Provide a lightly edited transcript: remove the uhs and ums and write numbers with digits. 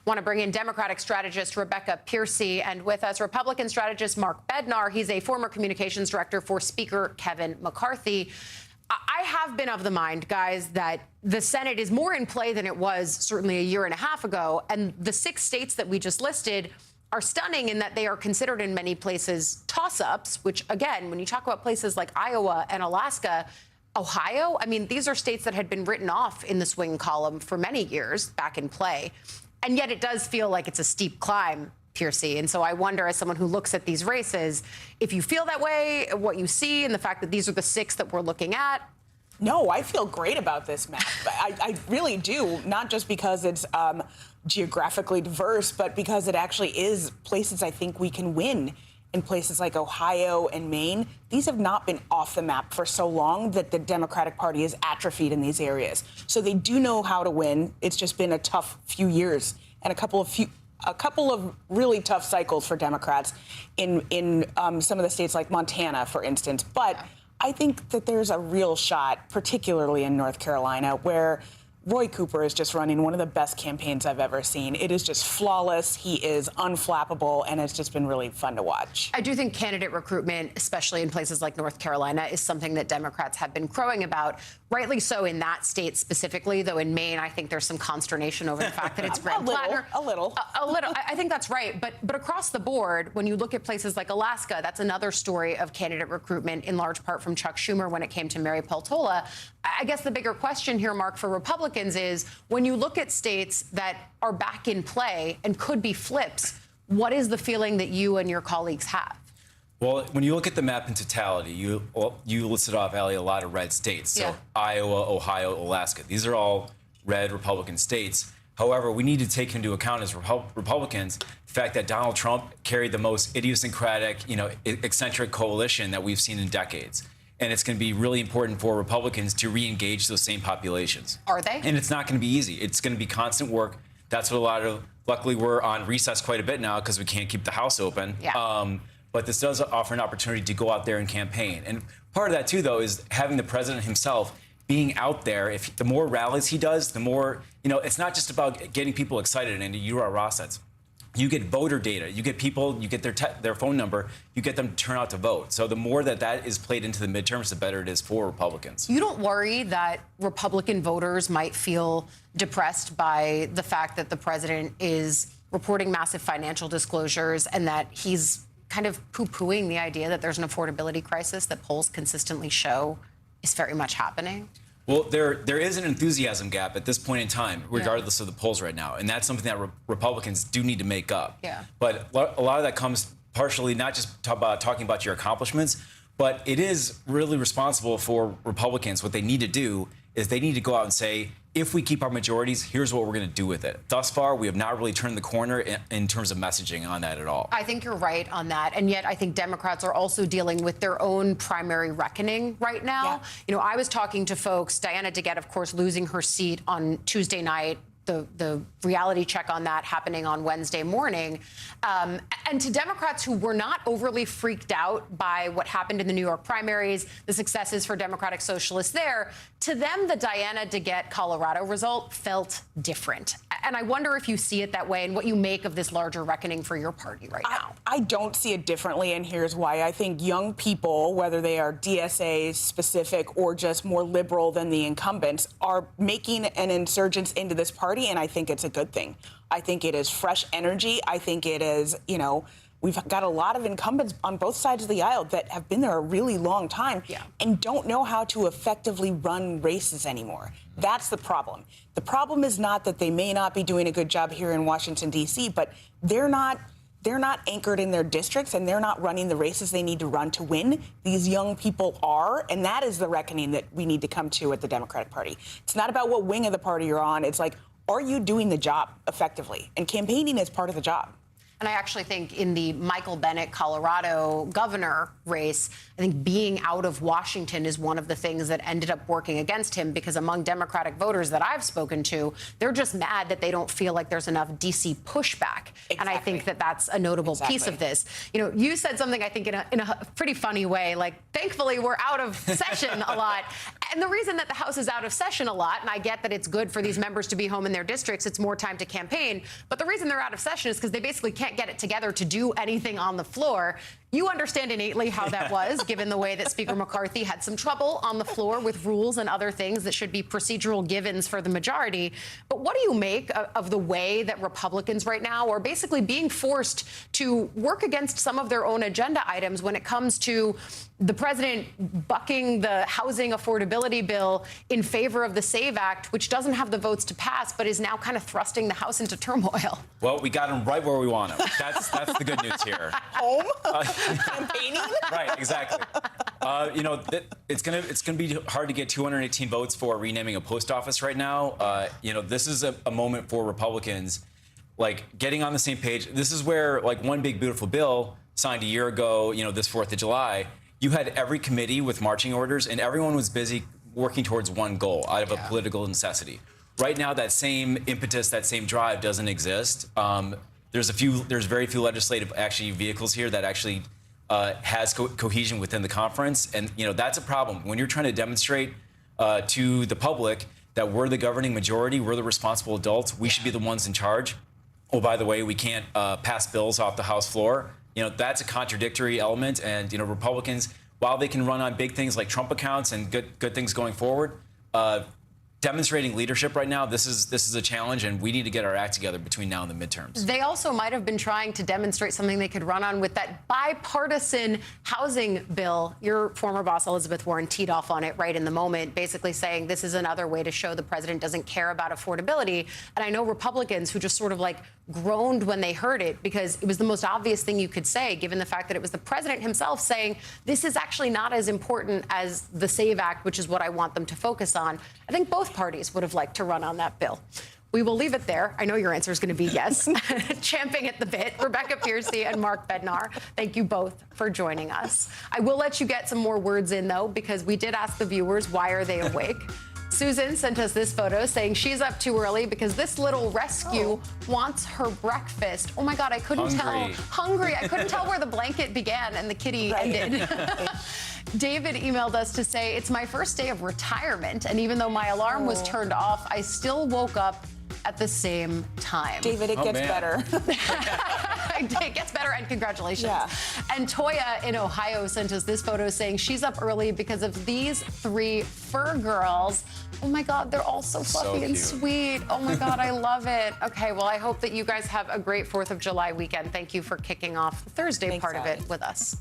Want to bring in Democratic strategist Rebecca Piercy, and with us, Republican strategist Mark Bednar. He's a former communications director for Speaker Kevin McCarthy. I have been of the mind, guys, that the Senate is more in play than it was certainly a year and a half ago. And the 6 states that we just listed are stunning in that they are considered in many places toss-ups, which, again, when you talk about places like Iowa and Alaska, Ohio, I mean, these are states that had been written off in the swing column for many years back in play. And yet it does feel like it's a steep climb, Piercy. And so I wonder, as someone who looks at these races, if you feel that way, what you see, and the fact that these are the 6 that we're looking at. No, I feel great about this map. I really do, not just because it's geographically diverse, but because it actually is places I think we can win. In places like Ohio and Maine, these have not been off the map for so long that the Democratic Party is atrophied in these areas. So they do know how to win. It's just been a tough few years and a couple of really tough cycles for Democrats in some of the states like Montana, for instance. But I think that there's a real shot, particularly in North Carolina, where Roy Cooper is just running one of the best campaigns I've ever seen. It is just flawless. He is unflappable, and it's just been really fun to watch. I do think candidate recruitment, especially in places like North Carolina, is something that Democrats have been crowing about, rightly so in that state specifically, though in Maine, I think there's some consternation over the fact that it's Graham Plattner. A little. I think that's right. But across the board, when you look at places like Alaska, that's another story of candidate recruitment, in large part from Chuck Schumer when it came to Mary Peltola. I guess the bigger question here, Mark, for Republicans is, when you look at states that are back in play and could be flips, what is the feeling that you and your colleagues have? Well, when you look at the map in totality, you listed off, Allie, a lot of red states. So Iowa, Ohio, Alaska. These are all red Republican states. However, we need to take into account as Republicans the fact that Donald Trump carried the most idiosyncratic, eccentric coalition that we've seen in decades. And it's going to be really important for Republicans to re-engage those same populations. Are they? And it's not going to be easy. It's going to be constant work. That's what luckily we're on recess quite a bit now because we can't keep the House open. Yeah. But this does offer an opportunity to go out there and campaign. And part of that, too, though, is having the president himself being out there. If the more rallies he does, the more, it's not just about getting people excited. And you are Ross says, you get voter data, you get people, you get their phone number, you get them to turn out to vote. So the more that is played into the midterms, the better it is for Republicans. You don't worry that Republican voters might feel depressed by the fact that the president is reporting massive financial disclosures and that he's kind of poo-pooing the idea that there's an affordability crisis that polls consistently show is very much happening? Well, there is an enthusiasm gap at this point in time, regardless of the polls right now. And that's something that Republicans do need to make up. Yeah. But a lot of that comes partially not just talking about your accomplishments, but it is really responsible for Republicans. What they need to do is they need to go out and say, if we keep our majorities, here's what we're going to do with it. Thus far, we have not really turned the corner in terms of messaging on that at all. I think you're right on that. And yet I think Democrats are also dealing with their own primary reckoning right now. Yeah. I was talking to folks, Diana DeGette, of course, losing her seat on Tuesday night, the reality check on that happening on Wednesday morning. And to Democrats who were not overly freaked out by what happened in the New York primaries, the successes for Democratic Socialists there, to them, the Diana DeGette Colorado result felt different. And I wonder if you see it that way and what you make of this larger reckoning for your party right now. I don't see it differently, and here's why. I think young people, whether they are DSA specific or just more liberal than the incumbents, are making an insurgence into this party, and I think it's a good thing. I think it is fresh energy. I think it is, we've got a lot of incumbents on both sides of the aisle that have been there a really long time and don't know how to effectively run races anymore. That's the problem. The problem is not that they may not be doing a good job here in Washington, D.C., but they're not anchored in their districts, and they're not running the races they need to run to win. These young people are, and that is the reckoning that we need to come to at the Democratic Party. It's not about what wing of the party you're on. It's like, are you doing the job effectively? And campaigning is part of the job. And I actually think in the Michael Bennet Colorado governor race, I think being out of Washington is one of the things that ended up working against him, because among Democratic voters that I've spoken to, they're just mad that they don't feel like there's enough D.C. pushback. Exactly. And I think that that's a notable piece of this. You know, you said something, I think, in a pretty funny way, like, thankfully, we're out of session a lot. And the reason that the House is out of session a lot, and I get that it's good for these members to be home in their districts, it's more time to campaign, but the reason they're out of session is because they basically can't get it together to do anything on the floor. You understand innately how that was, given the way that Speaker McCarthy had some trouble on the floor with rules and other things that should be procedural givens for the majority. But what do you make of the way that Republicans right now are basically being forced to work against some of their own agenda items when it comes to the president bucking the housing affordability bill in favor of the SAVE Act, which doesn't have the votes to pass, but is now kind of thrusting the House into turmoil? Well, we got him right where we want him. That's the good news here. Home? Campaigning? Right, exactly. You know, it's gonna be hard to get 218 votes for renaming a post office right now. You know, this is a moment for Republicans, like, getting on the same page. This is where, like, one big beautiful bill signed a year ago, you know, this 4th of July, you had every committee with marching orders, and everyone was busy working towards one goal out of a political necessity. Right now, that same impetus, that same drive doesn't exist. There's very few legislative vehicles here that actually has cohesion within the conference, and you know that's a problem when you're trying to demonstrate to the public that we're the governing majority, we're the responsible adults, we should be the ones in charge. Oh, by the way, we can't pass bills off the House floor. You know, that's a contradictory element, and you know, Republicans, while they can run on big things like Trump accounts and good things going forward, demonstrating leadership right now, this is a challenge, and we need to get our act together between now and the midterms. They also might have been trying to demonstrate something they could run on with that bipartisan housing bill. Your former boss, Elizabeth Warren, teed off on it right in the moment, basically saying this is another way to show the president doesn't care about affordability. And I know Republicans who just sort of like groaned when they heard it, because it was the most obvious thing you could say, given the fact that it was the president himself saying this is actually not as important as the SAVE Act, which is what I want them to focus on. I think both parties would have liked to run on that bill. We will leave it there. I know your answer is going to be yes. Champing at the bit. Rebecca Piercy and Mark Bednar, thank you both for joining us. I will let you get some more words in, though, because we did ask the viewers, why are they awake? Susan sent us this photo saying she's up too early because this little rescue wants her breakfast. Oh, my God, I couldn't tell. Hungry. I couldn't tell where the blanket began and the kitty ended. David emailed us to say, it's my first day of retirement, and even though my alarm was turned off, I still woke up at the same time. David, it gets better. It gets better, and congratulations. Yeah. And Toya in Ohio sent us this photo saying she's up early because of these 3 fur girls. Oh my God, they're all so fluffy and sweet. Oh my God, I love it. Okay, well, I hope that you guys have a great 4th of July weekend. Thank you for kicking off the Thursday part of it with us.